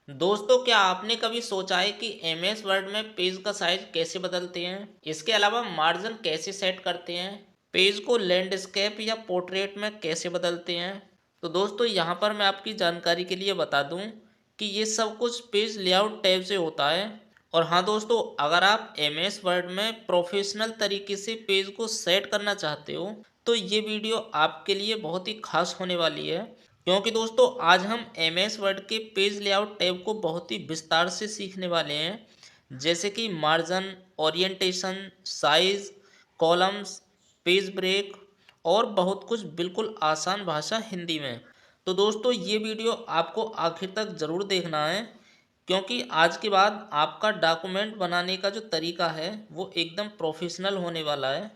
दोस्तों, क्या आपने कभी सोचा है कि एमएस वर्ड में पेज का साइज कैसे बदलते हैं? इसके अलावा मार्जिन कैसे सेट करते हैं? पेज को लैंडस्केप या पोर्ट्रेट में कैसे बदलते हैं? तो दोस्तों, यहाँ पर मैं आपकी जानकारी के लिए बता दूं कि ये सब कुछ पेज लेआउट टैब से होता है। और हाँ दोस्तों, अगर आप एमएस वर्ड में प्रोफेशनल तरीके से पेज को सेट करना चाहते हो तो ये वीडियो आपके लिए बहुत ही खास होने वाली है, क्योंकि दोस्तों आज हम एम एस वर्ड के पेज लेआउट टैब को बहुत ही विस्तार से सीखने वाले हैं। जैसे कि margin, orientation, size, columns, page break और बहुत कुछ बिल्कुल आसान भाषा हिंदी में। तो दोस्तों ये वीडियो आपको आखिर तक ज़रूर देखना है, क्योंकि आज के बाद आपका डॉक्यूमेंट बनाने का जो तरीका है वो एकदम प्रोफेशनल होने वाला है।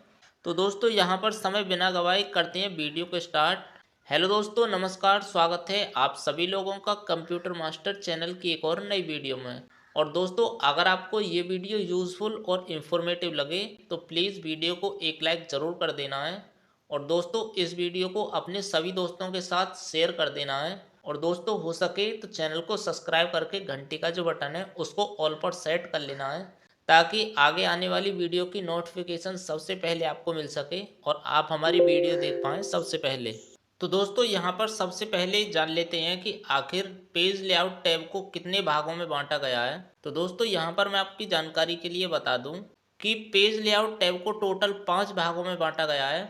तो दोस्तों यहाँ पर समय बिना गवाए करते हैं वीडियो को स्टार्ट। हेलो दोस्तों, नमस्कार, स्वागत है आप सभी लोगों का कंप्यूटर मास्टर चैनल की एक और नई वीडियो में। और दोस्तों, अगर आपको ये वीडियो यूज़फुल और इन्फॉर्मेटिव लगे तो प्लीज़ वीडियो को एक लाइक ज़रूर कर देना है। और दोस्तों इस वीडियो को अपने सभी दोस्तों के साथ शेयर कर देना है। और दोस्तों हो सके तो चैनल को सब्सक्राइब करके घंटी का जो बटन है उसको ऑल पर सेट कर लेना है, ताकि आगे आने वाली वीडियो की नोटिफिकेशन सबसे पहले आपको मिल सके और आप हमारी वीडियो देख पाएँ सबसे पहले। तो दोस्तों यहाँ पर सबसे पहले जान लेते हैं कि आखिर पेज लेआउट टैब को कितने भागों में बांटा गया है। तो दोस्तों यहाँ पर मैं आपकी जानकारी के लिए बता दूं कि पेज लेआउट टैब को टोटल 5 भागों में बांटा गया है।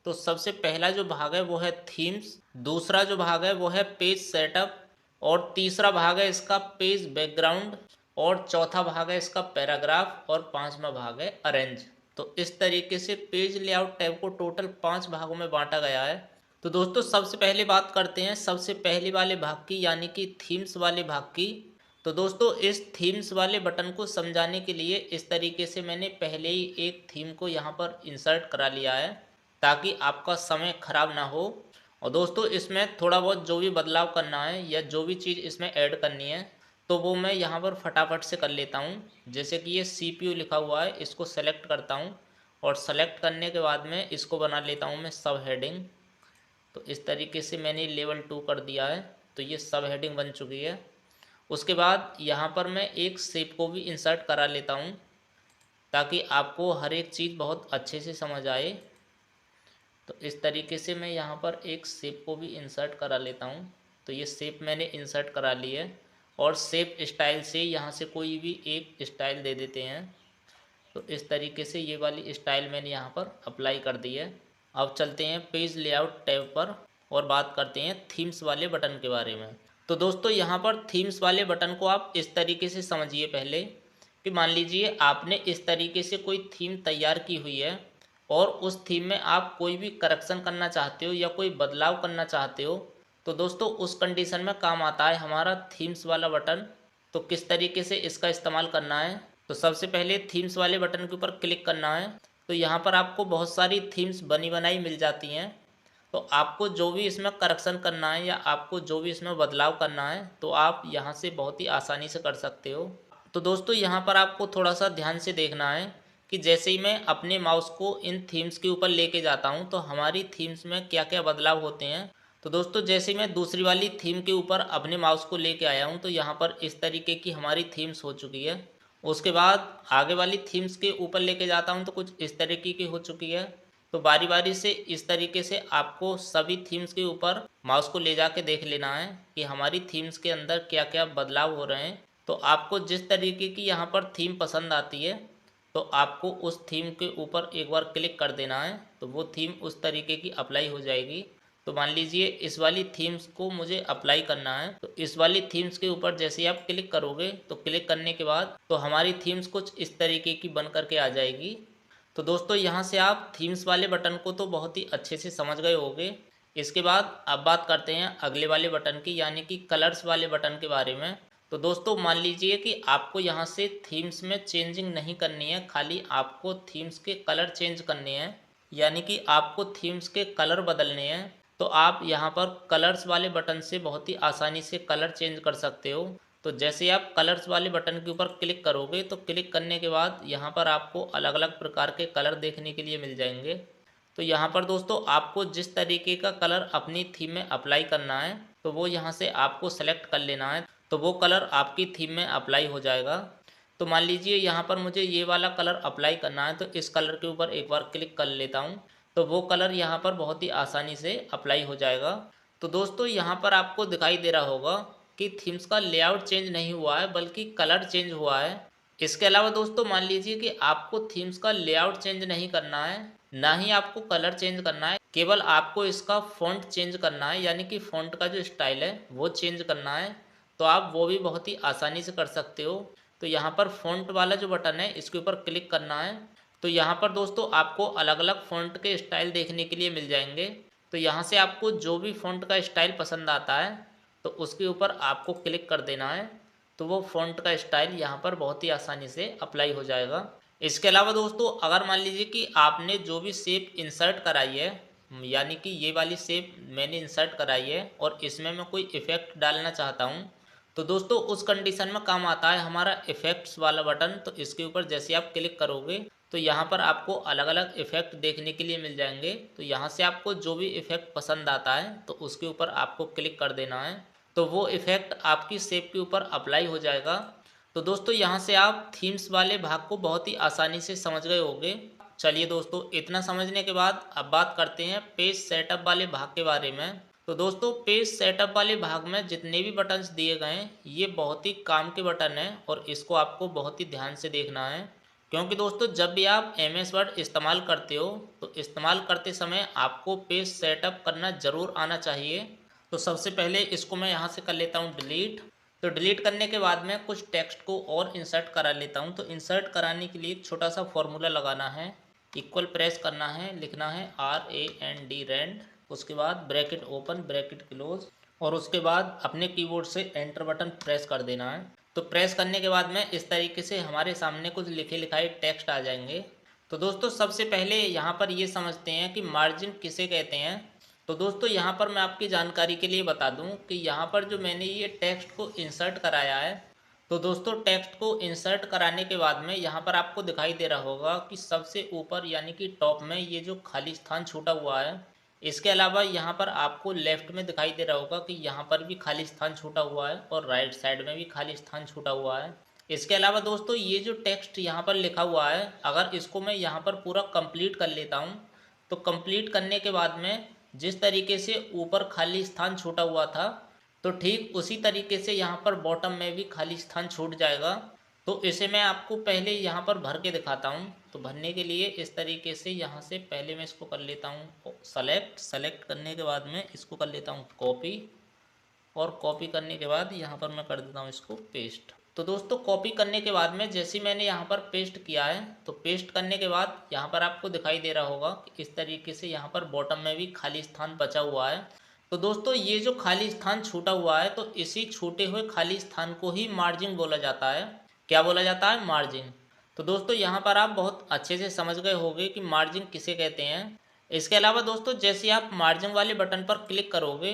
तो सबसे पहला जो भाग है वो है थीम्स, दूसरा जो भाग है वो है पेज सेटअप, और तीसरा भाग है इसका पेज बैकग्राउंड, और चौथा भाग है इसका पैराग्राफ, और पांचवा भाग है अरेंज। तो इस तरीके से पेज लेआउट टैब को टोटल 5 भागों में बांटा गया है। तो दोस्तों सबसे पहले बात करते हैं सबसे पहले वाले भाग की, यानी कि थीम्स वाले भाग की। तो दोस्तों इस थीम्स वाले बटन को समझाने के लिए इस तरीके से मैंने पहले ही एक थीम को यहाँ पर इंसर्ट करा लिया है, ताकि आपका समय खराब ना हो। और दोस्तों इसमें थोड़ा बहुत जो भी बदलाव करना है या जो भी चीज़ इसमें ऐड करनी है तो वो मैं यहाँ पर फटाफट से कर लेता हूँ। जैसे कि ये CPU लिखा हुआ है, इसको सेलेक्ट करता हूँ और सेलेक्ट करने के बाद में इसको बना लेता हूँ मैं सब हेडिंग। तो इस तरीके से मैंने लेवल 2 कर दिया है, तो ये सब हेडिंग बन चुकी है। उसके बाद यहाँ पर मैं एक शेप को भी इंसर्ट करा लेता हूँ, ताकि आपको हर एक चीज़ बहुत अच्छे से समझ आए। तो इस तरीके से मैं यहाँ पर एक शेप को भी इंसर्ट करा लेता हूँ। तो ये शेप मैंने इंसर्ट करा ली है, और शेप स्टाइल से यहाँ से कोई भी एक स्टाइल दे देते हैं। तो इस तरीके से ये वाली स्टाइल मैंने यहाँ पर अप्लाई कर दी है। अब चलते हैं पेज लेआउट टैब पर और बात करते हैं थीम्स वाले बटन के बारे में। तो दोस्तों यहाँ पर थीम्स वाले बटन को आप इस तरीके से समझिए पहले, कि मान लीजिए आपने इस तरीके से कोई थीम तैयार की हुई है और उस थीम में आप कोई भी करेक्शन करना चाहते हो या कोई बदलाव करना चाहते हो, तो दोस्तों उस कंडीशन में काम आता है हमारा थीम्स वाला बटन। तो किस तरीके से इसका इस्तेमाल करना है, तो सबसे पहले थीम्स वाले बटन के ऊपर क्लिक करना है। तो यहाँ पर आपको बहुत सारी थीम्स बनी बनाई मिल जाती हैं। तो आपको जो भी इसमें करेक्शन करना है या आपको जो भी इसमें बदलाव करना है तो आप यहाँ से बहुत ही आसानी से कर सकते हो। तो दोस्तों यहाँ पर आपको थोड़ा सा ध्यान से देखना है कि जैसे ही मैं अपने माउस को इन थीम्स के ऊपर लेके जाता हूँ तो हमारी थीम्स में क्या क्या बदलाव होते हैं। तो दोस्तों जैसे ही मैं दूसरी वाली थीम के ऊपर अपने माउस को लेके आया हूँ तो यहाँ पर इस तरीके की हमारी थीम्स हो चुकी है। उसके बाद आगे वाली थीम्स के ऊपर लेके जाता हूँ तो कुछ इस तरीके की हो चुकी है। तो बारी बारी से इस तरीके से आपको सभी थीम्स के ऊपर माउस को ले जाके देख लेना है कि हमारी थीम्स के अंदर क्या क्या बदलाव हो रहे हैं। तो आपको जिस तरीके की यहाँ पर थीम पसंद आती है तो आपको उस थीम के ऊपर एक बार क्लिक कर देना है, तो वो थीम उस तरीके की अप्लाई हो जाएगी। तो मान लीजिए इस वाली थीम्स को मुझे अप्लाई करना है, तो इस वाली थीम्स के ऊपर जैसे ही आप क्लिक करोगे तो क्लिक करने के बाद तो हमारी थीम्स कुछ इस तरीके की बन करके आ जाएगी। तो दोस्तों यहाँ से आप थीम्स वाले बटन को तो बहुत ही अच्छे से समझ गए होंगे। इसके बाद अब बात करते हैं अगले वाले बटन की, यानी कि कलर्स वाले बटन के बारे में। तो दोस्तों मान लीजिए कि आपको यहाँ से थीम्स में चेंजिंग नहीं करनी है, खाली आपको थीम्स के कलर चेंज करने हैं, यानी कि आपको थीम्स के कलर बदलने हैं। तो आप यहाँ पर कलर्स वाले बटन से बहुत ही आसानी से कलर चेंज कर सकते हो। तो जैसे आप कलर्स वाले बटन के ऊपर क्लिक करोगे तो क्लिक करने के बाद यहाँ पर आपको अलग अलग प्रकार के कलर देखने के लिए मिल जाएंगे। तो यहाँ पर दोस्तों आपको जिस तरीके का कलर अपनी थीम में अप्लाई करना है तो वो यहाँ से आपको सेलेक्ट कर लेना है। तो वो कलर आपकी थीम में अप्लाई हो जाएगा। तो मान लीजिए यहाँ पर मुझे ये वाला कलर अप्लाई करना है, तो इस कलर के ऊपर एक बार क्लिक कर लेता हूँ, तो वो कलर यहाँ पर बहुत ही आसानी से अप्लाई हो जाएगा। तो दोस्तों यहाँ पर आपको दिखाई दे रहा होगा कि थीम्स का लेआउट चेंज नहीं हुआ है बल्कि कलर चेंज हुआ है। इसके अलावा दोस्तों मान लीजिए कि आपको थीम्स का लेआउट चेंज नहीं करना है, ना ही आपको कलर चेंज करना है, केवल आपको इसका फ़ॉन्ट चेंज करना है, यानी कि फ़ॉन्ट का जो स्टाइल है वो चेंज करना है। तो आप वो भी बहुत ही आसानी से कर सकते हो। तो यहाँ पर फ़ॉन्ट वाला जो बटन है इसके ऊपर क्लिक करना है। तो यहाँ पर दोस्तों आपको अलग अलग फ़ॉन्ट के स्टाइल देखने के लिए मिल जाएंगे। तो यहाँ से आपको जो भी फ़ॉन्ट का स्टाइल पसंद आता है तो उसके ऊपर आपको क्लिक कर देना है। तो वो फ़ॉन्ट का स्टाइल यहाँ पर बहुत ही आसानी से अप्लाई हो जाएगा। इसके अलावा दोस्तों अगर मान लीजिए कि आपने जो भी शेप इंसर्ट कराई है, यानी कि ये वाली शेप मैंने इंसर्ट कराई है और इसमें मैं कोई इफ़ेक्ट डालना चाहता हूँ, तो दोस्तों उस कंडीशन में काम आता है हमारा इफ़ेक्ट्स वाला बटन। तो इसके ऊपर जैसे आप क्लिक करोगे तो यहाँ पर आपको अलग अलग इफ़ेक्ट देखने के लिए मिल जाएंगे। तो यहाँ से आपको जो भी इफ़ेक्ट पसंद आता है तो उसके ऊपर आपको क्लिक कर देना है, तो वो इफ़ेक्ट आपकी शेप के ऊपर अप्लाई हो जाएगा। तो दोस्तों यहाँ से आप थीम्स वाले भाग को बहुत ही आसानी से समझ गए होंगे। चलिए दोस्तों इतना समझने के बाद अब बात करते हैं पेज सेटअप वाले भाग के बारे में। तो दोस्तों पेज सेटअप वाले भाग में जितने भी बटन्स दिए गए हैं ये बहुत ही काम के बटन हैं और इसको आपको बहुत ही ध्यान से देखना है, क्योंकि दोस्तों जब भी आप MS वर्ड इस्तेमाल करते हो तो इस्तेमाल करते समय आपको पेज सेटअप करना ज़रूर आना चाहिए। तो सबसे पहले इसको मैं यहाँ से कर लेता हूँ डिलीट। तो डिलीट करने के बाद में कुछ टेक्स्ट को और इंसर्ट करा लेता हूँ। तो इंसर्ट कराने के लिए एक छोटा सा फॉर्मूला लगाना है, इक्वल प्रेस करना है, लिखना है RAND रैंड, उसके बाद ब्रैकेट ओपन ब्रैकेट क्लोज और उसके बाद अपने कीबोर्ड से एंटर बटन प्रेस कर देना है। तो प्रेस करने के बाद में इस तरीके से हमारे सामने कुछ लिखे लिखाए टेक्स्ट आ जाएंगे। तो दोस्तों सबसे पहले यहाँ पर ये समझते हैं कि मार्जिन किसे कहते हैं। तो दोस्तों यहाँ पर मैं आपकी जानकारी के लिए बता दूँ कि यहाँ पर जो मैंने ये टेक्स्ट को इंसर्ट कराया है, तो दोस्तों टेक्स्ट को इंसर्ट कराने के बाद में यहाँ पर आपको दिखाई दे रहा होगा कि सबसे ऊपर यानी कि टॉप में ये जो खाली स्थान छूटा हुआ है, इसके अलावा यहाँ पर आपको लेफ्ट में दिखाई दे रहा होगा कि यहाँ पर भी खाली स्थान छूटा हुआ है और राइट साइड में भी खाली स्थान छूटा हुआ है। इसके अलावा दोस्तों ये जो टेक्स्ट यहाँ पर लिखा हुआ है, अगर इसको मैं यहाँ पर पूरा कंप्लीट कर लेता हूँ, तो कंप्लीट करने के बाद में जिस तरीके से ऊपर खाली स्थान छूटा हुआ था, तो ठीक उसी तरीके से यहाँ पर बॉटम में भी खाली स्थान छूट जाएगा। तो इसे मैं आपको पहले यहाँ पर भर के दिखाता हूँ। तो भरने के लिए इस तरीके से यहाँ से पहले मैं इसको कर लेता हूँ सेलेक्ट करने के बाद में इसको कर लेता हूँ कॉपी, और कॉपी करने के बाद यहाँ पर मैं कर देता हूँ इसको पेस्ट। तो दोस्तों कॉपी करने के बाद में जैसे मैंने यहाँ पर पेस्ट किया है, तो पेस्ट करने के बाद यहाँ पर आपको दिखाई दे रहा होगा कि इस तरीके से यहाँ पर बॉटम में भी खाली स्थान बचा हुआ है। तो दोस्तों ये जो खाली स्थान छूटा हुआ है, तो इसी छूटे हुए खाली स्थान को ही मार्जिन बोला जाता है। क्या बोला जाता है? मार्जिन। तो दोस्तों यहाँ पर आप बहुत अच्छे से समझ गए होंगे कि मार्जिन किसे कहते हैं। इसके अलावा दोस्तों जैसे आप मार्जिन वाले बटन पर क्लिक करोगे,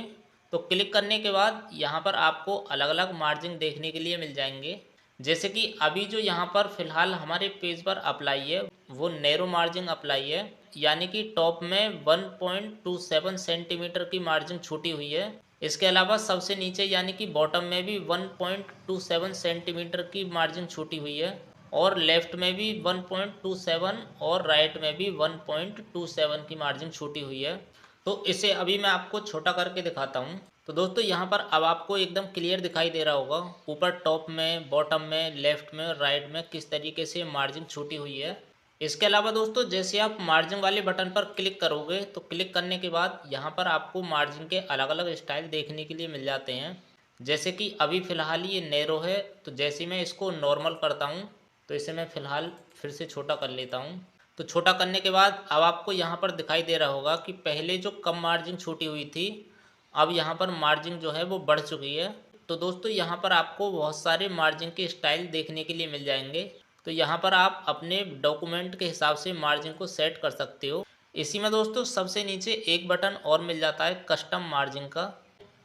तो क्लिक करने के बाद यहाँ पर आपको अलग अलग मार्जिन देखने के लिए मिल जाएंगे। जैसे कि अभी जो यहाँ पर फ़िलहाल हमारे पेज पर अप्लाई है वो नैरो मार्जिन अप्लाई है, यानी कि टॉप में 1.27 सेंटीमीटर की मार्जिन छूटी हुई है। इसके अलावा सबसे नीचे यानी कि बॉटम में भी 1.27 सेंटीमीटर की मार्जिन छूटी हुई है, और लेफ्ट में भी 1.27 और राइट में भी 1.27 की मार्जिन छूटी हुई है। तो इसे अभी मैं आपको छोटा करके दिखाता हूँ। तो दोस्तों यहाँ पर अब आपको एकदम क्लियर दिखाई दे रहा होगा ऊपर टॉप में, बॉटम में, लेफ्ट में, राइट में किस तरीके से मार्जिन छूटी हुई है। इसके अलावा दोस्तों जैसे आप मार्जिन वाले बटन पर क्लिक करोगे, तो क्लिक करने के बाद यहाँ पर आपको मार्जिन के अलग अलग स्टाइल देखने के लिए मिल जाते हैं। जैसे कि अभी फ़िलहाल ये नैरो है, तो जैसे मैं इसको नॉर्मल करता हूँ, तो इसे मैं फ़िलहाल फिर से छोटा कर लेता हूँ। तो छोटा करने के बाद अब आपको यहाँ पर दिखाई दे रहा होगा कि पहले जो कम मार्जिन छूटी हुई थी, अब यहाँ पर मार्जिन जो है वो बढ़ चुकी है। तो दोस्तों यहाँ पर आपको बहुत सारे मार्जिन के स्टाइल देखने के लिए मिल जाएंगे। तो यहाँ पर आप अपने डॉक्यूमेंट के हिसाब से मार्जिन को सेट कर सकते हो। इसी में दोस्तों सबसे नीचे एक बटन और मिल जाता है कस्टम मार्जिन का।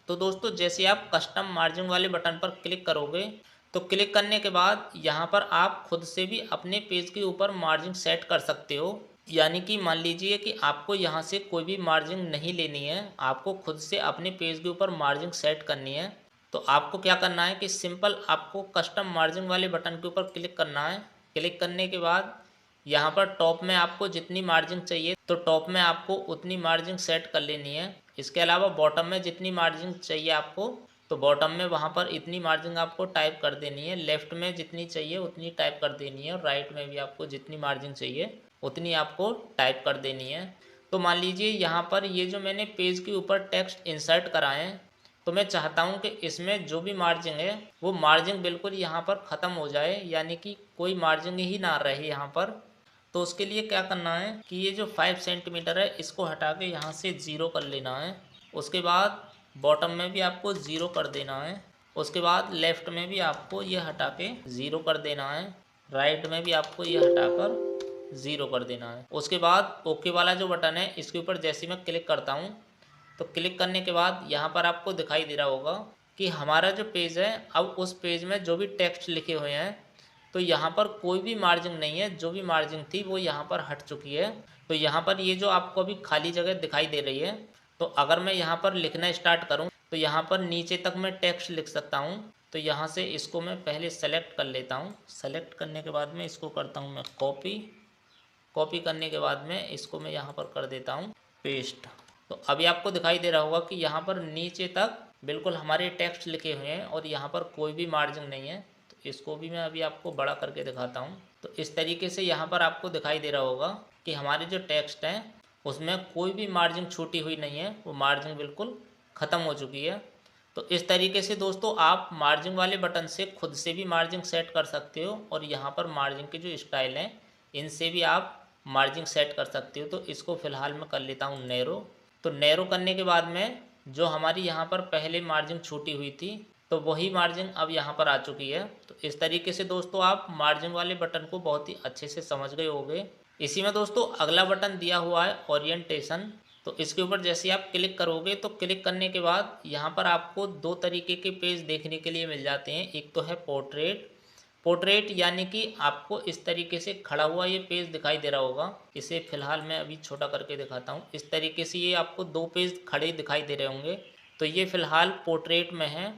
तो दोस्तों जैसे आप कस्टम मार्जिन वाले बटन पर क्लिक करोगे, तो क्लिक करने के बाद यहाँ पर आप खुद से भी अपने पेज के ऊपर मार्जिन सेट कर सकते हो। यानी कि मान लीजिए कि आपको यहाँ से कोई भी मार्जिन नहीं लेनी है, आपको खुद से अपने पेज के ऊपर मार्जिन सेट करनी है। तो आपको क्या करना है कि सिंपल आपको कस्टम मार्जिन वाले बटन के ऊपर क्लिक करना है। क्लिक करने के बाद यहाँ पर टॉप में आपको जितनी मार्जिन चाहिए तो टॉप में आपको उतनी मार्जिन सेट कर लेनी है। इसके अलावा बॉटम में जितनी मार्जिन चाहिए आपको तो बॉटम में वहाँ पर इतनी मार्जिन आपको टाइप कर देनी है। लेफ्ट में जितनी चाहिए उतनी टाइप कर देनी है और राइट में भी आपको जितनी मार्जिन चाहिए उतनी आपको टाइप कर देनी है। तो मान लीजिए यहाँ पर ये जो मैंने पेज के ऊपर टेक्स्ट इंसर्ट कराए हैं तो मैं चाहता हूँ कि इसमें जो भी मार्जिन है वो मार्जिन बिल्कुल यहाँ पर ख़त्म हो जाए, यानी कि कोई मार्जिन ही ना रहे यहाँ पर। तो उसके लिए क्या करना है कि ये जो 5 सेंटीमीटर है इसको हटा के यहाँ से 0 कर लेना है। उसके बाद बॉटम में भी आपको 0 कर देना है। उसके बाद लेफ़्ट में भी आपको ये हटा के 0 कर देना है। राइट में भी आपको ये हटाकर 0 कर देना है। उसके बाद ओके वाला जो बटन है इसके ऊपर जैसे मैं क्लिक करता हूँ तो क्लिक करने के बाद यहाँ पर आपको दिखाई दे रहा होगा कि हमारा जो पेज है अब उस पेज में जो भी टेक्स्ट लिखे हुए हैं तो यहाँ पर कोई भी मार्जिन नहीं है। जो भी मार्जिन थी वो यहाँ पर हट चुकी है। तो यहाँ पर ये जो आपको अभी खाली जगह दिखाई दे रही है तो अगर मैं यहाँ पर लिखना स्टार्ट करूँ तो यहाँ पर नीचे तक मैं टेक्स्ट लिख सकता हूँ। तो यहाँ से इसको मैं पहले सेलेक्ट कर लेता हूँ। सेलेक्ट करने के बाद में इसको करता हूँ मैं कॉपी। कॉपी करने के बाद में इसको मैं यहाँ पर कर देता हूँ पेस्ट। तो अभी आपको दिखाई दे रहा होगा कि यहाँ पर नीचे तक बिल्कुल हमारे टेक्स्ट लिखे हुए हैं और यहाँ पर कोई भी मार्जिन नहीं है। तो इसको भी मैं अभी आपको बड़ा करके दिखाता हूँ। तो इस तरीके से यहाँ पर आपको दिखाई दे रहा होगा कि हमारे जो टेक्स्ट हैं उसमें कोई भी मार्जिन छूटी हुई नहीं है, वो मार्जिन बिल्कुल ख़त्म हो चुकी है। तो इस तरीके से दोस्तों आप मार्जिन वाले बटन से खुद से भी मार्जिन सेट कर सकते हो और यहाँ पर मार्जिन के जो स्टाइल हैं इनसे भी आप मार्जिन सेट कर सकते हो। तो इसको फ़िलहाल मैं कर लेता हूँ नैरो। तो नैरो करने के बाद में जो हमारी यहाँ पर पहले मार्जिन छूटी हुई थी तो वही मार्जिन अब यहाँ पर आ चुकी है। तो इस तरीके से दोस्तों आप मार्जिन वाले बटन को बहुत ही अच्छे से समझ गए होंगे। इसी में दोस्तों अगला बटन दिया हुआ है ओरिएंटेशन। तो इसके ऊपर जैसे आप क्लिक करोगे तो क्लिक करने के बाद यहाँ पर आपको दो तरीके के पेज देखने के लिए मिल जाते हैं। एक तो है पोर्ट्रेट। पोर्ट्रेट यानी कि आपको इस तरीके से खड़ा हुआ ये पेज दिखाई दे रहा होगा। इसे फ़िलहाल मैं अभी छोटा करके दिखाता हूँ। इस तरीके से ये आपको दो पेज खड़े दिखाई दे रहे होंगे। तो ये फ़िलहाल पोर्ट्रेट में है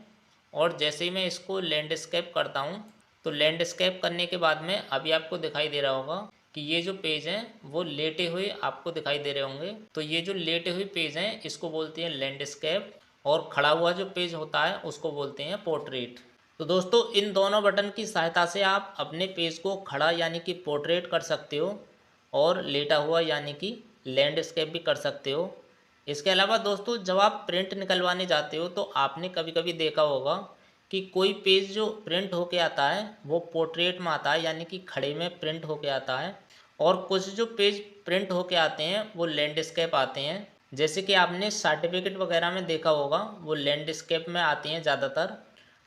और जैसे ही मैं इसको लैंडस्केप करता हूँ तो लैंडस्केप करने के बाद में अभी आपको दिखाई दे रहा होगा कि ये जो पेज हैं वो लेटे हुए आपको दिखाई दे रहे होंगे। तो ये जो लेटे हुए पेज हैं इसको बोलते हैं लैंडस्केप और खड़ा हुआ जो पेज होता है उसको बोलते हैं पोर्ट्रेट। तो दोस्तों इन दोनों बटन की सहायता से आप अपने पेज को खड़ा यानी कि पोर्ट्रेट कर सकते हो और लेटा हुआ यानी कि लैंडस्केप भी कर सकते हो। इसके अलावा दोस्तों जब आप प्रिंट निकलवाने जाते हो तो आपने कभी कभी देखा होगा कि कोई पेज जो प्रिंट होके आता है वो पोर्ट्रेट में आता है यानी कि खड़े में प्रिंट होके आता है और कुछ जो पेज प्रिंट होके आते हैं वो लैंडस्केप आते हैं। जैसे कि आपने सर्टिफिकेट वगैरह में देखा होगा वो लैंडस्केप में आती हैं ज़्यादातर।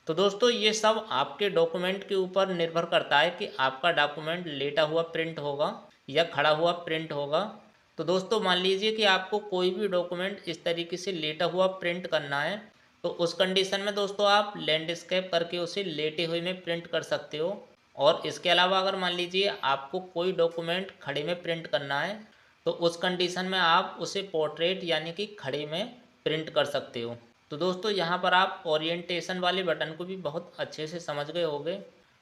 तो दोस्तों ये सब आपके डॉक्यूमेंट के ऊपर निर्भर करता है कि आपका डॉक्यूमेंट लेटा हुआ प्रिंट होगा या खड़ा हुआ प्रिंट होगा। तो दोस्तों मान लीजिए कि आपको कोई भी डॉक्यूमेंट इस तरीके से लेटा हुआ प्रिंट करना है तो उस कंडीशन में दोस्तों आप लैंडस्केप करके उसे लेटे हुए में प्रिंट कर सकते हो। और इसके अलावा अगर मान लीजिए आपको कोई डॉक्यूमेंट खड़े में प्रिंट करना है तो उस कंडीशन में आप उसे पोर्ट्रेट यानी कि खड़े में प्रिंट कर सकते हो। तो दोस्तों यहाँ पर आप ओरिएंटेशन वाले बटन को भी बहुत अच्छे से समझ गए होंगे।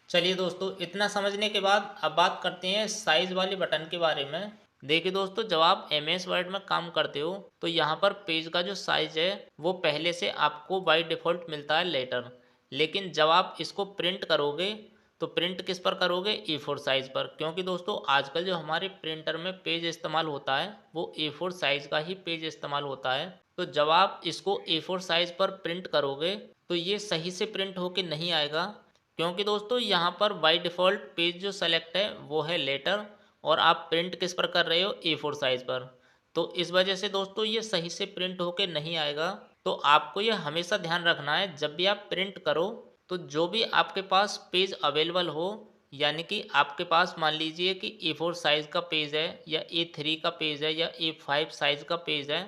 चलिए दोस्तों इतना समझने के बाद अब बात करते हैं साइज़ वाले बटन के बारे में। देखिए दोस्तों जब आप MS वर्ड में काम करते हो तो यहाँ पर पेज का जो साइज़ है वो पहले से आपको बाय डिफ़ॉल्ट मिलता है लेटर। लेकिन जब आप इसको प्रिंट करोगे तो प्रिंट किस पर करोगे A4 साइज़ पर, क्योंकि दोस्तों आजकल जो हमारे प्रिंटर में पेज इस्तेमाल होता है वो A4 साइज़ का ही पेज इस्तेमाल होता है। तो जब आप इसको A4 साइज़ पर प्रिंट करोगे तो ये सही से प्रिंट होके नहीं आएगा, क्योंकि दोस्तों यहाँ पर बाय डिफ़ॉल्ट पेज जो सेलेक्ट है वो है लेटर और आप प्रिंट किस पर कर रहे हो A4 साइज़ पर। तो इस वजह से दोस्तों ये सही से प्रिंट होके नहीं आएगा। तो आपको ये हमेशा ध्यान रखना है जब भी आप प्रिंट करो तो जो भी आपके पास पेज अवेलेबल हो, यानी कि आपके पास मान लीजिए कि A4 साइज़ का पेज है या A3 का पेज है या A5 साइज़ का पेज है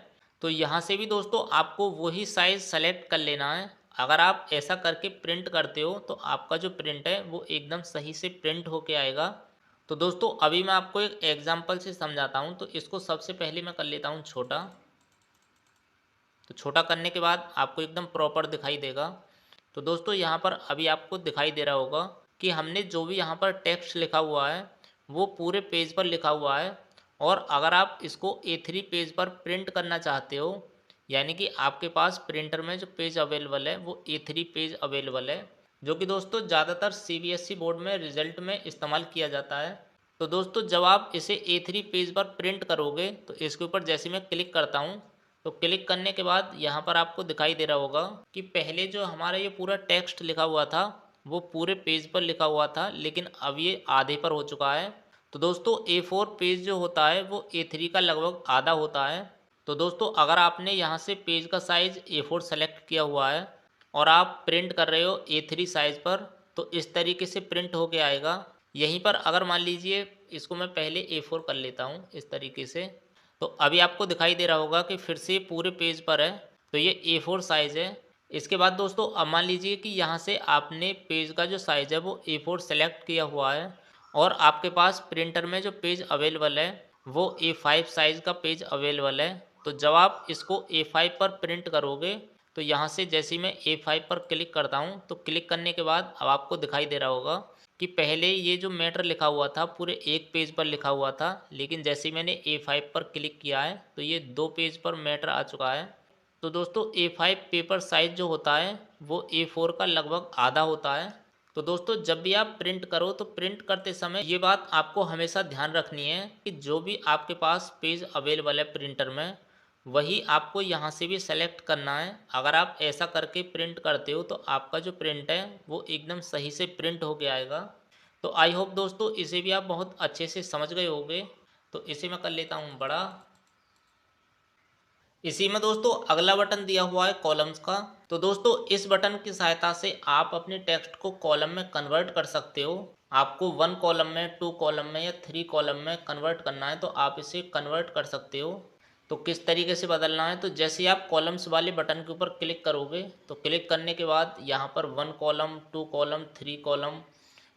तो यहाँ से भी दोस्तों आपको वही साइज़ सेलेक्ट कर लेना है। अगर आप ऐसा करके प्रिंट करते हो तो आपका जो प्रिंट है वो एकदम सही से प्रिंट होके आएगा। तो दोस्तों अभी मैं आपको एक एग्जांपल से समझाता हूँ। तो इसको सबसे पहले मैं कर लेता हूँ छोटा। तो छोटा करने के बाद आपको एकदम प्रॉपर दिखाई देगा। तो दोस्तों यहाँ पर अभी आपको दिखाई दे रहा होगा कि हमने जो भी यहाँ पर टेक्स्ट लिखा हुआ है वो पूरे पेज पर लिखा हुआ है। और अगर आप इसको A3 पेज पर प्रिंट करना चाहते हो, यानी कि आपके पास प्रिंटर में जो पेज अवेलेबल है वो A3 पेज अवेलेबल है, जो कि दोस्तों ज़्यादातर CBSE बोर्ड में रिजल्ट में इस्तेमाल किया जाता है। तो दोस्तों जब आप इसे A3 पेज पर प्रिंट करोगे तो इसके ऊपर जैसे मैं क्लिक करता हूँ, तो क्लिक करने के बाद यहाँ पर आपको दिखाई दे रहा होगा कि पहले जो हमारा ये पूरा टेक्स्ट लिखा हुआ था वो पूरे पेज पर लिखा हुआ था, लेकिन अब ये आधे पर हो चुका है। तो दोस्तों A4 पेज जो होता है वो A3 का लगभग आधा होता है। तो दोस्तों अगर आपने यहाँ से पेज का साइज़ A4 सेलेक्ट किया हुआ है और आप प्रिंट कर रहे हो A3 साइज़ पर, तो इस तरीके से प्रिंट होके आएगा। यहीं पर अगर मान लीजिए इसको मैं पहले A4 कर लेता हूँ इस तरीके से, तो अभी आपको दिखाई दे रहा होगा कि फिर से पूरे पेज पर है, तो ये A4 साइज़ है। इसके बाद दोस्तों अब मान लीजिए कि यहाँ से आपने पेज का जो साइज़ है वो A4 सेलेक्ट किया हुआ है और आपके पास प्रिंटर में जो पेज अवेलेबल है वो A5 साइज़ का पेज अवेलेबल है। तो जब आप इसको A5 पर प्रिंट करोगे तो यहाँ से जैसे ही मैं A5 पर क्लिक करता हूँ, तो क्लिक करने के बाद अब आपको दिखाई दे रहा होगा कि पहले ये जो मैटर लिखा हुआ था पूरे एक पेज पर लिखा हुआ था, लेकिन जैसे ही मैंने A5 पर क्लिक किया है तो ये 2 पेज पर मैटर आ चुका है। तो दोस्तों A5 पेपर साइज जो होता है वो A4 का लगभग आधा होता है। तो दोस्तों जब भी आप प्रिंट करो तो प्रिंट करते समय ये बात आपको हमेशा ध्यान रखनी है कि जो भी आपके पास पेज अवेलेबल है प्रिंटर में वही आपको यहाँ से भी सेलेक्ट करना है। अगर आप ऐसा करके प्रिंट करते हो तो आपका जो प्रिंट है वो एकदम सही से प्रिंट होके आएगा। तो आई होप दोस्तों इसे भी आप बहुत अच्छे से समझ गए होंगे। तो इसे मैं कर लेता हूँ बड़ा। इसी में दोस्तों अगला बटन दिया हुआ है कॉलम्स का। तो दोस्तों इस बटन की सहायता से आप अपने टेक्स्ट को कॉलम में कन्वर्ट कर सकते हो। आपको 1 कॉलम में, 2 कॉलम में या 3 कॉलम में कन्वर्ट करना है तो आप इसे कन्वर्ट कर सकते हो। तो किस तरीके से बदलना है, तो जैसे ही आप कॉलम्स वाले बटन के ऊपर क्लिक करोगे तो क्लिक करने के बाद यहाँ पर 1 कॉलम, 2 कॉलम, 3 कॉलम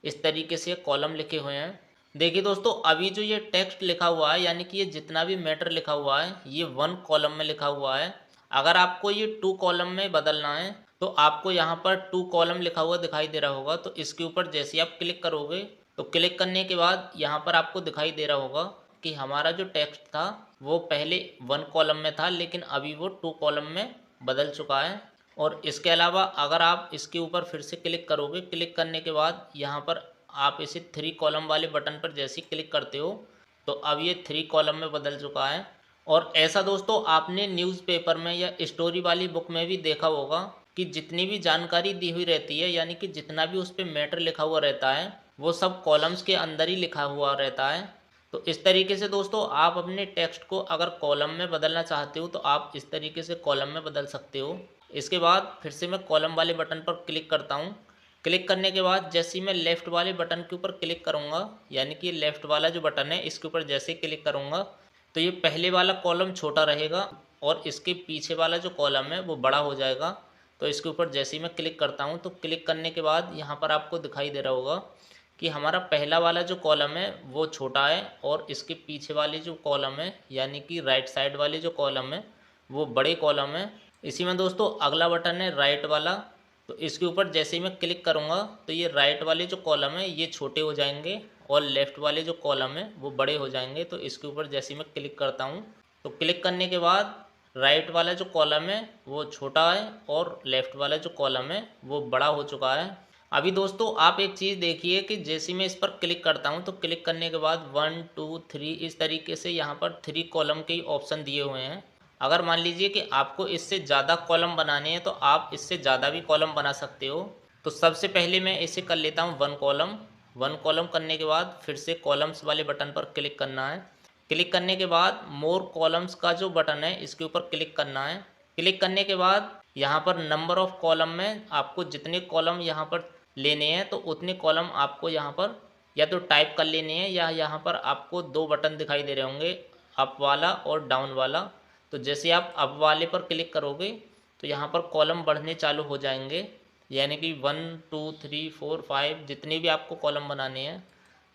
इस तरीके से कॉलम लिखे हुए हैं। देखिए दोस्तों अभी जो ये टेक्स्ट लिखा हुआ है यानी कि ये जितना भी मैटर लिखा हुआ है ये 1 कॉलम में लिखा हुआ है। अगर आपको ये 2 कॉलम में बदलना है तो आपको यहाँ पर 2 कॉलम लिखा हुआ दिखाई दे रहा होगा। तो इसके ऊपर जैसे ही आप क्लिक करोगे तो क्लिक करने के बाद यहाँ पर आपको दिखाई दे रहा होगा कि हमारा जो टेक्स्ट था वो पहले 1 कॉलम में था, लेकिन अभी वो 2 कॉलम में बदल चुका है। और इसके अलावा अगर आप इसके ऊपर फिर से क्लिक करोगे, क्लिक करने के बाद यहाँ पर आप इसे 3 कॉलम वाले बटन पर जैसे ही क्लिक करते हो तो अब ये 3 कॉलम में बदल चुका है। और ऐसा दोस्तों आपने न्यूज़पेपर में या स्टोरी वाली बुक में भी देखा होगा कि जितनी भी जानकारी दी हुई रहती है यानी कि जितना भी उस पर मैटर लिखा हुआ रहता है वो सब कॉलम्स के अंदर ही लिखा हुआ रहता है। तो इस तरीके से दोस्तों आप अपने टेक्स्ट को अगर कॉलम में बदलना चाहते हो तो आप इस तरीके से कॉलम में बदल सकते हो। इसके बाद फिर से मैं कॉलम वाले बटन पर क्लिक करता हूँ। क्लिक करने के बाद जैसे ही मैं लेफ़्ट वाले बटन के ऊपर क्लिक करूँगा, यानी कि लेफ़्ट वाला जो बटन है इसके ऊपर जैसे ही क्लिक करूँगा तो ये पहले वाला कॉलम छोटा रहेगा और इसके पीछे वाला जो कॉलम है वो बड़ा हो जाएगा। तो इसके ऊपर जैसे ही मैं क्लिक करता हूँ तो क्लिक करने के बाद यहाँ पर आपको दिखाई दे रहा होगा कि हमारा पहला वाला जो कॉलम है वो छोटा है और इसके पीछे वाले जो कॉलम है यानी कि राइट साइड वाले जो कॉलम है वो बड़े कॉलम है। इसी में दोस्तों अगला बटन है राइट वाला। तो इसके ऊपर जैसे ही मैं क्लिक करूँगा तो ये राइट वाले जो कॉलम है ये छोटे हो जाएंगे और लेफ़्ट वाले जो कॉलम है वो बड़े हो जाएंगे। तो इसके ऊपर जैसे ही मैं क्लिक करता हूँ तो क्लिक करने के बाद राइट वाला जो कॉलम है वो छोटा है और लेफ़्ट वाला जो कॉलम है वो बड़ा हो चुका है। अभी दोस्तों आप एक चीज़ देखिए कि जैसे मैं इस पर क्लिक करता हूँ तो क्लिक करने के बाद 1 2 3 इस तरीके से यहाँ पर 3 कॉलम के ही ऑप्शन दिए हुए हैं। अगर मान लीजिए कि आपको इससे ज़्यादा कॉलम बनाने हैं तो आप इससे ज़्यादा भी कॉलम बना सकते हो। तो सबसे पहले मैं इसे कर लेता हूँ 1 कॉलम। 1 कॉलम करने के बाद फिर से कॉलम्स वाले बटन पर क्लिक करना है। क्लिक करने के बाद मोर कॉलम्स का जो बटन है इसके ऊपर क्लिक करना है। क्लिक करने के बाद यहाँ पर नंबर ऑफ़ कॉलम में आपको जितने कॉलम यहाँ पर लेने हैं तो उतने कॉलम आपको यहाँ पर या तो टाइप कर लेने हैं या यहाँ पर आपको 2 बटन दिखाई दे रहे होंगे, अप वाला और डाउन वाला। तो जैसे आप अप वाले पर क्लिक करोगे तो यहाँ पर कॉलम बढ़ने चालू हो जाएंगे, यानी कि 1 2 3 4 5 जितने भी आपको कॉलम बनाने हैं।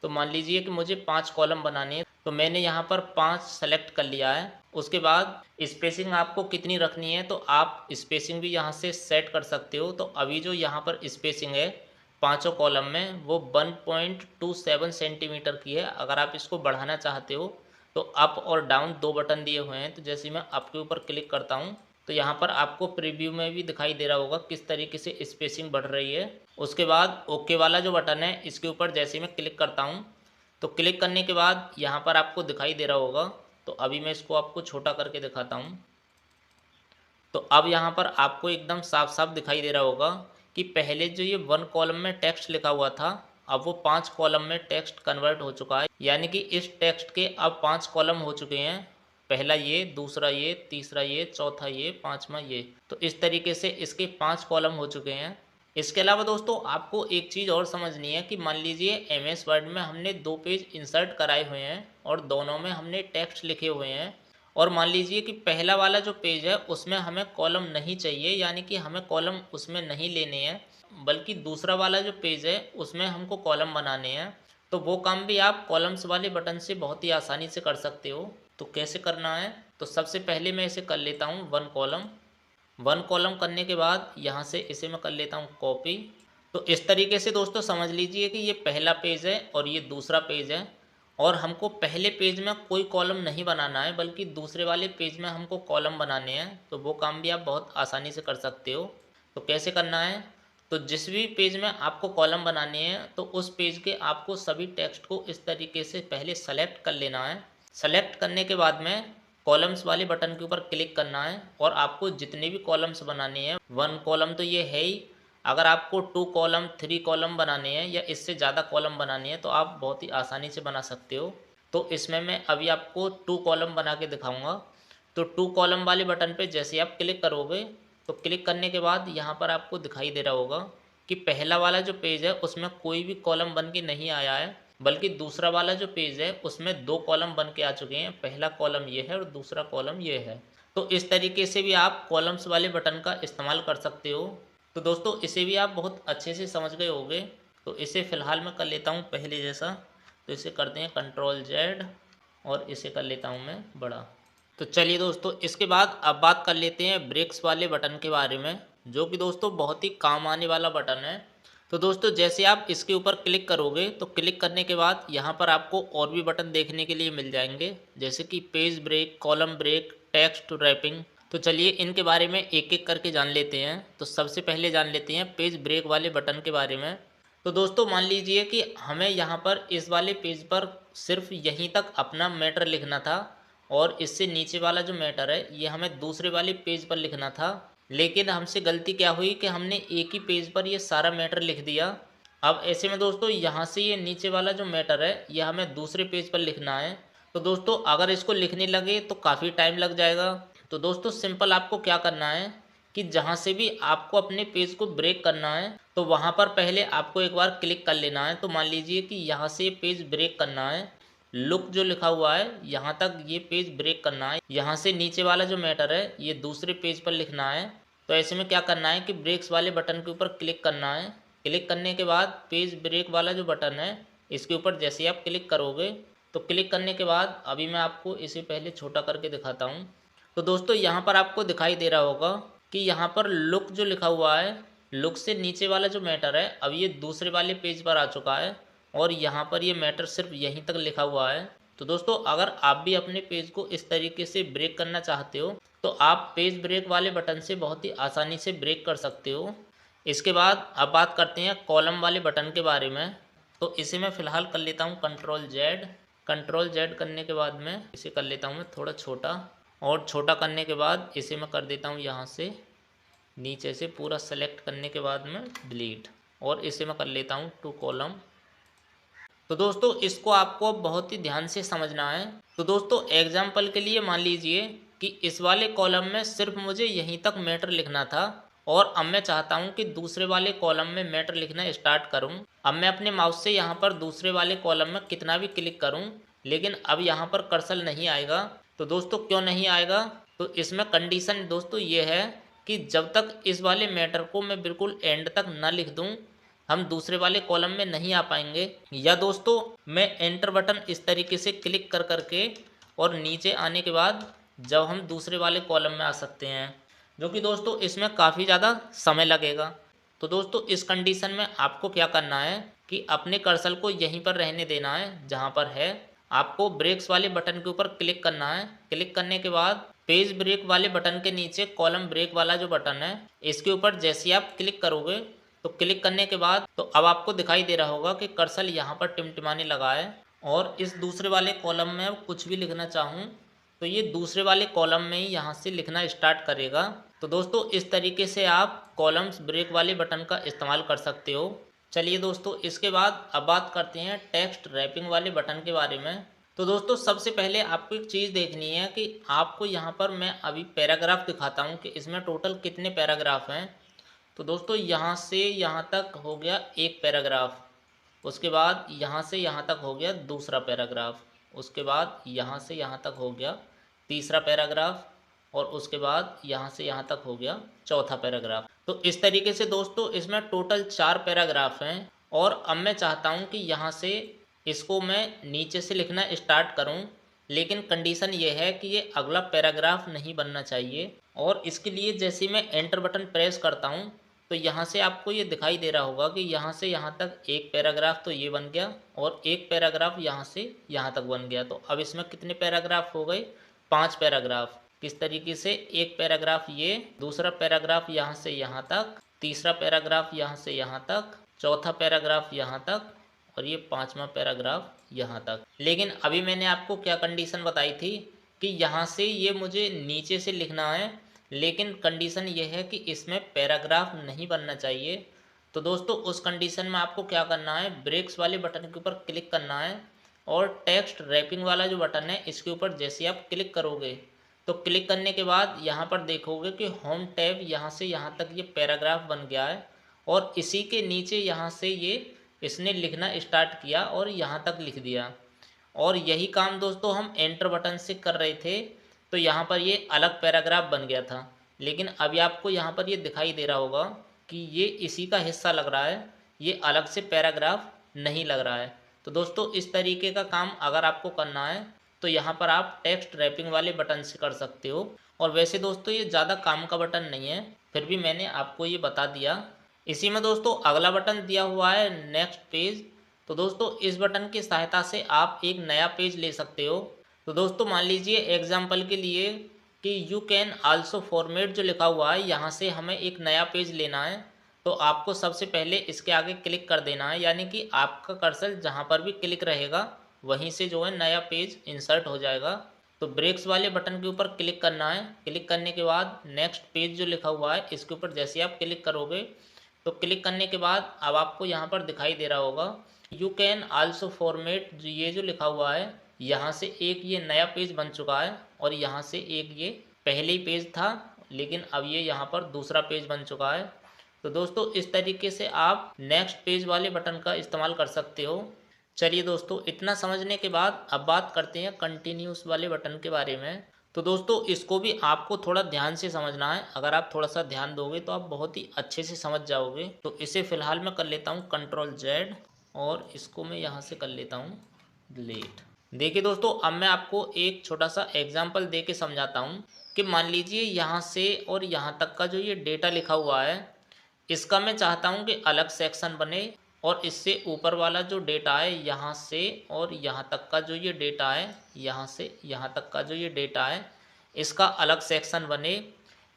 तो मान लीजिए कि मुझे 5 कॉलम बनाने हैं तो मैंने यहाँ पर 5 सेलेक्ट कर लिया है उसके बाद स्पेसिंग आपको कितनी रखनी है तो आप स्पेसिंग भी यहाँ से सेट कर सकते हो। तो अभी जो यहाँ पर स्पेसिंग है पांचों कॉलम में वो 1.27 सेंटीमीटर की है। अगर आप इसको बढ़ाना चाहते हो तो अप और डाउन दो बटन दिए हुए हैं। तो जैसे मैं अप के ऊपर क्लिक करता हूँ तो यहाँ पर आपको प्रीव्यू में भी दिखाई दे रहा होगा किस तरीके से स्पेसिंग बढ़ रही है। उसके बाद ओके वाला जो बटन है इसके ऊपर जैसे मैं क्लिक करता हूँ तो क्लिक करने के बाद यहाँ पर आपको दिखाई दे रहा होगा। तो अभी मैं इसको आपको छोटा करके दिखाता हूँ। तो अब यहाँ पर आपको एकदम साफ साफ दिखाई दे रहा होगा कि पहले जो ये 1 कॉलम में टेक्स्ट लिखा हुआ था अब वो 5 कॉलम में टेक्स्ट कन्वर्ट हो चुका है। यानी कि इस टेक्स्ट के अब 5 कॉलम हो चुके हैं। पहला ये, दूसरा ये, तीसरा ये, चौथा ये, पांचवा ये। तो इस तरीके से इसके 5 कॉलम हो चुके हैं। इसके अलावा दोस्तों आपको एक चीज़ और समझनी है कि मान लीजिए एमएस वर्ड में हमने 2 पेज इंसर्ट कराए हुए हैं और दोनों में हमने टेक्स्ट लिखे हुए हैं। और मान लीजिए कि पहला वाला जो पेज है उसमें हमें कॉलम नहीं चाहिए, यानी कि हमें कॉलम उसमें नहीं लेने हैं, बल्कि दूसरा वाला जो पेज है उसमें हमको कॉलम बनाने हैं। तो वो काम भी आप कॉलम्स वाले बटन से बहुत ही आसानी से कर सकते हो। तो कैसे करना है तो सबसे पहले मैं इसे कर लेता हूँ 1 कॉलम। 1 कॉलम करने के बाद यहाँ से इसे मैं कर लेता हूँ कॉपी। तो इस तरीके से दोस्तों समझ लीजिए कि ये पहला पेज है और ये दूसरा पेज है और हमको पहले पेज में कोई कॉलम नहीं बनाना है बल्कि दूसरे वाले पेज में हमको कॉलम बनाने हैं। तो वो काम भी आप बहुत आसानी से कर सकते हो। तो कैसे करना है तो जिस भी पेज में आपको कॉलम बनाने हैं तो उस पेज के आपको सभी टेक्स्ट को इस तरीके से पहले सेलेक्ट कर लेना है। सेलेक्ट करने के बाद में कॉलम्स वाले बटन के ऊपर क्लिक करना है और आपको जितने भी कॉलम्स बनाने हैं 1 कॉलम तो ये है ही, अगर आपको 2 कॉलम 3 कॉलम बनाने हैं या इससे ज़्यादा कॉलम बनाने हैं तो आप बहुत ही आसानी से बना सकते हो। तो इसमें मैं अभी आपको 2 कॉलम बना के दिखाऊंगा। तो 2 कॉलम वाले बटन पे जैसे आप क्लिक करोगे तो क्लिक करने के बाद यहाँ पर आपको दिखाई दे रहा होगा कि पहला वाला जो पेज है उसमें कोई भी कॉलम बन के नहीं आया है, बल्कि दूसरा वाला जो पेज है उसमें 2 कॉलम बन के आ चुके हैं। पहला कॉलम ये है और दूसरा कॉलम ये है। तो इस तरीके से भी आप कॉलम्स वाले बटन का इस्तेमाल कर सकते हो। तो दोस्तों इसे भी आप बहुत अच्छे से समझ गए होंगे। तो इसे फ़िलहाल मैं कर लेता हूँ पहले जैसा। तो इसे करते हैं Ctrl Z और इसे कर लेता हूँ मैं बड़ा। तो चलिए दोस्तों इसके बाद अब बात कर लेते हैं ब्रेक्स वाले बटन के बारे में, जो कि दोस्तों बहुत ही काम आने वाला बटन है। तो दोस्तों जैसे आप इसके ऊपर क्लिक करोगे तो क्लिक करने के बाद यहाँ पर आपको और भी बटन देखने के लिए मिल जाएंगे, जैसे कि page break, column break, text wrapping. तो चलिए इनके बारे में एक एक करके जान लेते हैं। तो सबसे पहले जान लेते हैं पेज ब्रेक वाले बटन के बारे में। तो दोस्तों मान लीजिए कि हमें यहाँ पर इस वाले पेज पर सिर्फ यहीं तक अपना मैटर लिखना था और इससे नीचे वाला जो मैटर है ये हमें दूसरे वाले पेज पर लिखना था। लेकिन हमसे गलती क्या हुई कि हमने एक ही पेज पर ये सारा मैटर लिख दिया। अब ऐसे में दोस्तों यहाँ से ये नीचे वाला जो मैटर है ये हमें दूसरे पेज पर लिखना है। तो दोस्तों अगर इसको लिखने लगे तो काफ़ी टाइम लग जाएगा। तो दोस्तों सिंपल आपको क्या करना है कि जहाँ से भी आपको अपने पेज को ब्रेक करना है तो वहाँ पर पहले आपको एक बार क्लिक कर लेना है। तो मान लीजिए कि यहाँ से पेज ब्रेक करना है, लुक जो लिखा हुआ है यहाँ तक ये पेज ब्रेक करना है। यहाँ से नीचे वाला जो मैटर है ये दूसरे पेज पर लिखना है। तो ऐसे में क्या करना है कि ब्रेक्स वाले बटन के ऊपर क्लिक करना है। क्लिक करने के बाद पेज ब्रेक वाला जो बटन है इसके ऊपर जैसे आप क्लिक करोगे तो क्लिक करने के बाद अभी मैं आपको इसे पहले छोटा करके दिखाता हूँ। तो दोस्तों यहाँ पर आपको दिखाई दे रहा होगा कि यहाँ पर लुक जो लिखा हुआ है, लुक से नीचे वाला जो मैटर है अब ये दूसरे वाले पेज पर आ चुका है और यहाँ पर ये मैटर सिर्फ यहीं तक लिखा हुआ है। तो दोस्तों अगर आप भी अपने पेज को इस तरीके से ब्रेक करना चाहते हो तो आप पेज ब्रेक वाले बटन से बहुत ही आसानी से ब्रेक कर सकते हो। इसके बाद अब बात करते हैं कॉलम वाले बटन के बारे में। तो इसे मैं फ़िलहाल कर लेता हूँ Ctrl Z। Ctrl Z करने के बाद में इसे कर लेता हूँ मैं थोड़ा छोटा, और छोटा करने के बाद इसे मैं कर देता हूँ यहाँ से नीचे से पूरा सेलेक्ट करने के बाद में डिलीट, और इसे मैं कर लेता हूँ 2 कॉलम। तो दोस्तों इसको आपको बहुत ही ध्यान से समझना है। तो दोस्तों एग्जाम्पल के लिए मान लीजिए कि इस वाले कॉलम में सिर्फ मुझे यहीं तक मैटर लिखना था और अब मैं चाहता हूं कि दूसरे वाले कॉलम में मैटर लिखना स्टार्ट करूं। अब मैं अपने माउस से यहां पर दूसरे वाले कॉलम में कितना भी क्लिक करूं लेकिन अब यहां पर कर्सर नहीं आएगा। तो दोस्तों क्यों नहीं आएगा तो इसमें कंडीशन दोस्तों ये है कि जब तक इस वाले मैटर को मैं बिल्कुल एंड तक ना लिख दूं हम दूसरे वाले कॉलम में नहीं आ पाएंगे। या दोस्तों मैं एंटर बटन इस तरीके से क्लिक कर करके और नीचे आने के बाद जब हम दूसरे वाले कॉलम में आ सकते हैं, जो कि दोस्तों इसमें काफ़ी ज़्यादा समय लगेगा। तो दोस्तों इस कंडीशन में आपको क्या करना है कि अपने कर्सर को यहीं पर रहने देना है जहाँ पर है। आपको ब्रेक्स वाले बटन के ऊपर क्लिक करना है। क्लिक करने के बाद पेज ब्रेक वाले बटन के नीचे कॉलम ब्रेक वाला जो बटन है, इसके ऊपर जैसे ही आप क्लिक करोगे, तो क्लिक करने के बाद तो अब आपको दिखाई दे रहा होगा कि कर्सर यहाँ पर टिमटिमाने लगा है। और इस दूसरे वाले कॉलम में अब कुछ भी लिखना चाहूँ तो ये दूसरे वाले कॉलम में ही यहाँ से लिखना स्टार्ट करेगा। तो दोस्तों इस तरीके से आप कॉलम्स ब्रेक वाले बटन का इस्तेमाल कर सकते हो। चलिए दोस्तों इसके बाद अब बात करते हैं टेक्स्ट रैपिंग वाले बटन के बारे में। तो दोस्तों सबसे पहले आपको एक चीज़ देखनी है कि आपको यहाँ पर मैं अभी पैराग्राफ दिखाता हूँ कि इसमें टोटल कितने पैराग्राफ हैं। तो दोस्तों यहाँ से यहाँ तक हो गया एक पैराग्राफ, उसके बाद यहाँ से यहाँ तक हो गया दूसरा पैराग्राफ, उसके बाद यहाँ से यहाँ तक हो गया तीसरा पैराग्राफ, और उसके बाद यहाँ से यहाँ तक हो गया चौथा पैराग्राफ। तो इस तरीके से दोस्तों इसमें टोटल 4 पैराग्राफ हैं। और अब मैं चाहता हूँ कि यहाँ से इसको मैं नीचे से लिखना स्टार्ट करूँ, लेकिन कंडीशन ये है कि ये अगला पैराग्राफ नहीं बनना चाहिए। और इसके लिए जैसे मैं एंटर बटन प्रेस करता हूँ तो यहाँ से आपको ये दिखाई दे रहा होगा कि यहाँ से यहाँ तक एक पैराग्राफ तो ये बन गया और एक पैराग्राफ यहाँ से यहाँ तक बन गया। तो अब इसमें कितने पैराग्राफ हो गए? 5 पैराग्राफ। किस तरीके से? एक पैराग्राफ ये, दूसरा पैराग्राफ यहाँ से यहाँ तक, तीसरा पैराग्राफ यहाँ से यहाँ तक, चौथा पैराग्राफ यहाँ तक, और ये 5वां पैराग्राफ यहाँ तक। लेकिन अभी मैंने आपको क्या कंडीशन बताई थी कि यहाँ से ये मुझे नीचे से लिखना है, लेकिन कंडीशन ये है कि इसमें पैराग्राफ नहीं बनना चाहिए। तो दोस्तों उस कंडीशन में आपको क्या करना है, ब्रेक्स वाले बटन के ऊपर क्लिक करना है और टेक्स्ट रैपिंग वाला जो बटन है इसके ऊपर जैसे ही आप क्लिक करोगे तो क्लिक करने के बाद यहाँ पर देखोगे कि होम टैब यहाँ से यहाँ तक ये पैराग्राफ बन गया है और इसी के नीचे यहाँ से ये इसने लिखना स्टार्ट किया और यहाँ तक लिख दिया। और यही काम दोस्तों हम एंटर बटन से कर रहे थे तो यहाँ पर ये अलग पैराग्राफ बन गया था, लेकिन अभी आपको यहाँ पर ये दिखाई दे रहा होगा कि ये इसी का हिस्सा लग रहा है, ये अलग से पैराग्राफ नहीं लग रहा है। तो दोस्तों इस तरीके का काम अगर आपको करना है तो यहाँ पर आप टेक्स्ट रैपिंग वाले बटन से कर सकते हो। और वैसे दोस्तों ये ज़्यादा काम का बटन नहीं है, फिर भी मैंने आपको ये बता दिया। इसी में दोस्तों अगला बटन दिया हुआ है नेक्स्ट पेज। तो दोस्तों इस बटन की सहायता से आप एक नया पेज ले सकते हो। तो दोस्तों मान लीजिए एग्जाम्पल के लिए कि यू कैन आल्सो फॉर्मेट जो लिखा हुआ है, यहाँ से हमें एक नया पेज लेना है। तो आपको सबसे पहले इसके आगे क्लिक कर देना है, यानी कि आपका कर्सर जहाँ पर भी क्लिक रहेगा वहीं से जो है नया पेज इंसर्ट हो जाएगा। तो ब्रेक्स वाले बटन के ऊपर क्लिक करना है। क्लिक करने के बाद नेक्स्ट पेज जो लिखा हुआ है इसके ऊपर जैसे आप क्लिक करोगे तो क्लिक करने के बाद अब आपको यहाँ पर दिखाई दे रहा होगा यू कैन आल्सो फॉर्मेट, ये जो लिखा हुआ है यहाँ से एक ये नया पेज बन चुका है और यहाँ से एक ये पहले ही पेज था, लेकिन अब ये यहाँ पर दूसरा पेज बन चुका है। तो दोस्तों इस तरीके से आप नेक्स्ट पेज वाले बटन का इस्तेमाल कर सकते हो। चलिए दोस्तों इतना समझने के बाद अब बात करते हैं कंटिन्यूस वाले बटन के बारे में। तो दोस्तों इसको भी आपको थोड़ा ध्यान से समझना है। अगर आप थोड़ा सा ध्यान दोगे तो आप बहुत ही अच्छे से समझ जाओगे। तो इसे फ़िलहाल मैं कर लेता हूँ Ctrl+Z और इसको मैं यहाँ से कर लेता हूँ डिलीट। देखिए दोस्तों अब मैं आपको एक छोटा सा एग्जाम्पल दे के समझाता हूँ कि मान लीजिए यहाँ से और यहाँ तक का जो ये डेटा लिखा हुआ है इसका मैं चाहता हूँ कि अलग सेक्शन बने, और इससे ऊपर वाला जो डेटा है यहाँ से और यहाँ तक का जो ये डेटा है, यहाँ से यहाँ तक का जो ये डेटा है इसका अलग सेक्शन बने।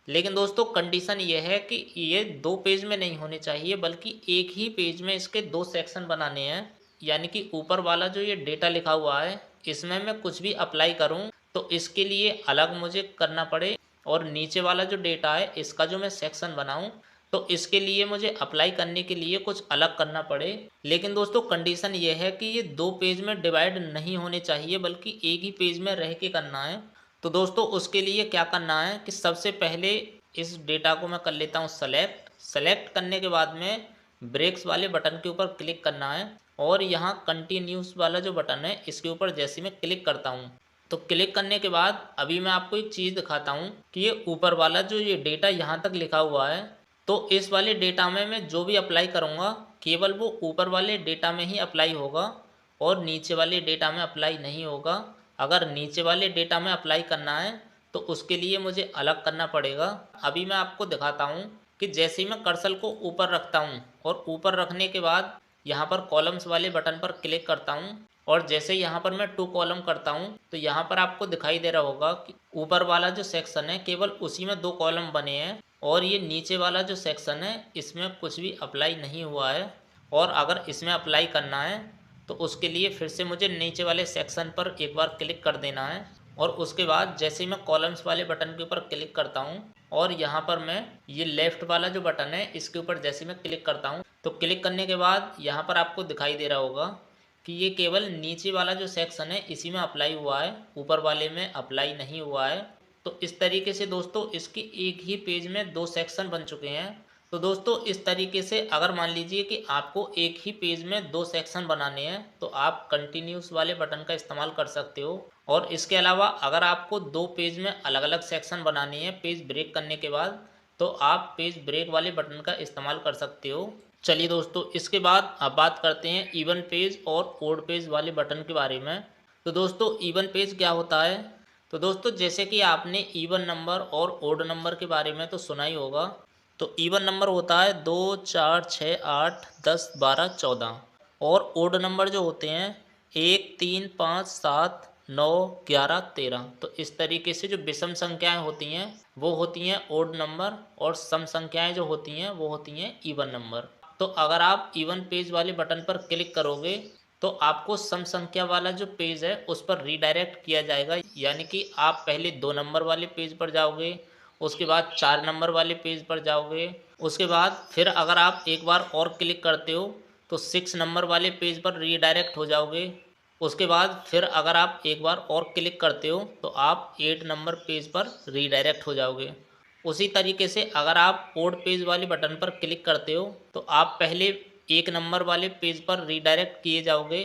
लेकिन दोस्तों कंडीशन ये है कि ये 2 पेज में नहीं होने चाहिए बल्कि एक ही पेज में इसके 2 सेक्शन बनाने हैं। यानी कि ऊपर वाला जो ये डेटा लिखा हुआ है इसमें मैं कुछ भी अप्लाई करूं तो इसके लिए अलग मुझे करना पड़े, और नीचे वाला जो डेटा है इसका जो मैं सेक्शन बनाऊं तो इसके लिए मुझे अप्लाई करने के लिए कुछ अलग करना पड़े। लेकिन दोस्तों कंडीशन ये है कि ये 2 पेज में डिवाइड नहीं होने चाहिए बल्कि एक ही पेज में रह के करना है। तो दोस्तों उसके लिए क्या करना है कि सबसे पहले इस डेटा को मैं कर लेता हूँ सेलेक्ट करने के बाद में ब्रेक्स वाले बटन के ऊपर क्लिक करना है और यहाँ कंटिन्यूस वाला जो बटन है इसके ऊपर जैसे मैं क्लिक करता हूँ तो क्लिक करने के बाद अभी मैं आपको एक चीज़ दिखाता हूँ कि ये ऊपर वाला जो ये डेटा यहाँ तक लिखा हुआ है तो इस वाले डेटा में मैं जो भी अप्लाई करूँगा केवल वो ऊपर वाले डेटा में ही अप्लाई होगा और नीचे वाले डेटा में अप्लाई नहीं होगा। अगर नीचे वाले डेटा में अप्लाई करना है तो उसके लिए मुझे अलग करना पड़ेगा। अभी मैं आपको दिखाता हूँ कि जैसे ही मैं कर्सर को ऊपर रखता हूँ और ऊपर रखने के बाद यहाँ पर कॉलम्स वाले बटन पर क्लिक करता हूँ और जैसे यहाँ पर मैं 2 कॉलम करता हूँ तो यहाँ पर आपको दिखाई दे रहा होगा कि ऊपर वाला जो सेक्शन है केवल उसी में 2 कॉलम बने हैं और ये नीचे वाला जो सेक्शन है इसमें कुछ भी अप्लाई नहीं हुआ है। और अगर इसमें अप्लाई करना है तो उसके लिए फिर से मुझे नीचे वाले सेक्शन पर एक बार क्लिक कर देना है और उसके बाद जैसे ही मैं कॉलम्स वाले बटन के ऊपर क्लिक करता हूँ और यहाँ पर मैं ये लेफ्ट वाला जो बटन है इसके ऊपर जैसे मैं क्लिक करता हूँ तो क्लिक करने के बाद यहाँ पर आपको दिखाई दे रहा होगा कि ये केवल नीचे वाला जो सेक्शन है इसी में अप्लाई हुआ है, ऊपर वाले में अप्लाई नहीं हुआ है। तो इस तरीके से दोस्तों इसकी एक ही पेज में 2 सेक्शन बन चुके हैं। तो दोस्तों इस तरीके से अगर मान लीजिए कि आपको एक ही पेज में 2 सेक्शन बनाने हैं तो आप कंटिन्यूस वाले बटन का इस्तेमाल कर सकते हो। और इसके अलावा अगर आपको 2 पेज में अलग अलग सेक्शन बनाने हैं पेज ब्रेक करने के बाद तो आप पेज ब्रेक वाले बटन का इस्तेमाल कर सकते हो। चलिए दोस्तों इसके बाद अब बात करते हैं इवन पेज और ओड पेज वाले बटन के बारे में। तो दोस्तों इवन पेज क्या होता है? तो दोस्तों जैसे कि आपने इवन नंबर और ओड नंबर के बारे में तो सुना ही होगा। तो इवन नंबर होता है 2, 4, 6, 8, 10, 12, 14 और ओड नंबर जो होते हैं 1, 3, 5, 7, 9, 11, 13। तो इस तरीके से जो विषम संख्याएं होती हैं वो होती हैं ओड नंबर और सम संख्याएं जो होती हैं वो होती हैं इवन नंबर। तो अगर आप इवन पेज वाले बटन पर क्लिक करोगे तो आपको सम संख्या वाला जो पेज है उस पर रीडायरेक्ट किया जाएगा, यानी कि आप पहले 2 नंबर वाले पेज पर जाओगे, उसके बाद 4 नंबर वाले पेज पर जाओगे, उसके बाद फिर अगर आप एक बार और क्लिक करते हो तो 6 नंबर वाले पेज पर रीडायरेक्ट हो जाओगे। उसके बाद फिर अगर आप एक बार और क्लिक करते हो तो आप 8 नंबर पेज पर रीडायरेक्ट हो जाओगे। उसी तरीके से अगर आप ओड पेज वाले बटन पर क्लिक करते हो तो आप पहले 1 नंबर वाले पेज पर रीडायरेक्ट किए जाओगे,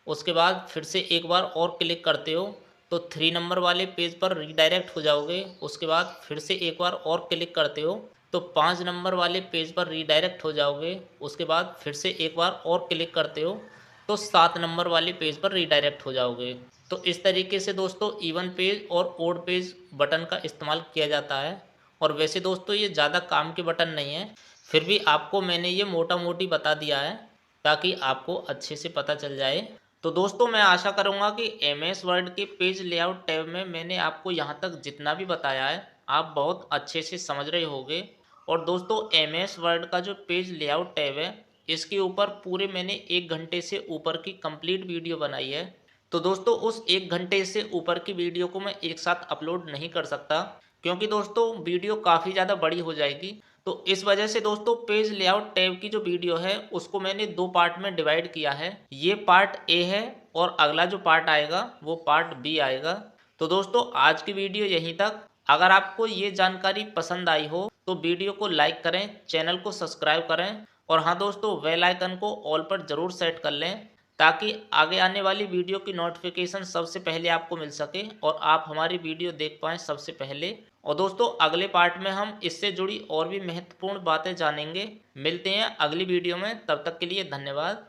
उसके बाद फिर से एक बार और क्लिक करते हो तो 3 नंबर वाले पेज पर रीडायरेक्ट हो जाओगे, उसके बाद फिर से एक बार और क्लिक करते हो तो 5 नंबर वाले पेज पर रीडायरेक्ट हो जाओगे, उसके बाद फिर से एक बार और क्लिक करते हो तो 7 नंबर वाले पेज पर रीडायरेक्ट हो जाओगे। तो इस तरीके से दोस्तों इवन पेज और ओड पेज बटन का इस्तेमाल किया जाता है। और वैसे दोस्तों ये ज़्यादा काम के बटन नहीं है, फिर भी आपको मैंने ये मोटा मोटी बता दिया है ताकि आपको अच्छे से पता चल जाए। तो दोस्तों मैं आशा करूँगा कि एमएस वर्ड के पेज लेआउट टैब में मैंने आपको यहाँ तक जितना भी बताया है आप बहुत अच्छे से समझ रहे होंगे। और दोस्तों एमएस वर्ड का जो पेज लेआउट टैब है इसके ऊपर पूरे मैंने 1 घंटे से ऊपर की कंप्लीट वीडियो बनाई है। तो दोस्तों उस 1 घंटे से ऊपर की वीडियो को मैं एक साथ अपलोड नहीं कर सकता क्योंकि दोस्तों वीडियो काफ़ी ज़्यादा बड़ी हो जाएगी। तो इस वजह से दोस्तों पेज लेआउट टैब की जो वीडियो है उसको मैंने 2 पार्ट में डिवाइड किया है। ये पार्ट ए है और अगला जो पार्ट आएगा वो पार्ट बी आएगा। तो दोस्तों आज की वीडियो यहीं तक। अगर आपको ये जानकारी पसंद आई हो तो वीडियो को लाइक करें, चैनल को सब्सक्राइब करें और हाँ दोस्तों बेल आइकन को ऑल पर ज़रूर सेट कर लें ताकि आगे आने वाली वीडियो की नोटिफिकेशन सबसे पहले आपको मिल सके और आप हमारी वीडियो देख पाएँ सबसे पहले। और दोस्तों अगले पार्ट में हम इससे जुड़ी और भी महत्वपूर्ण बातें जानेंगे। मिलते हैं अगली वीडियो में, तब तक के लिए धन्यवाद।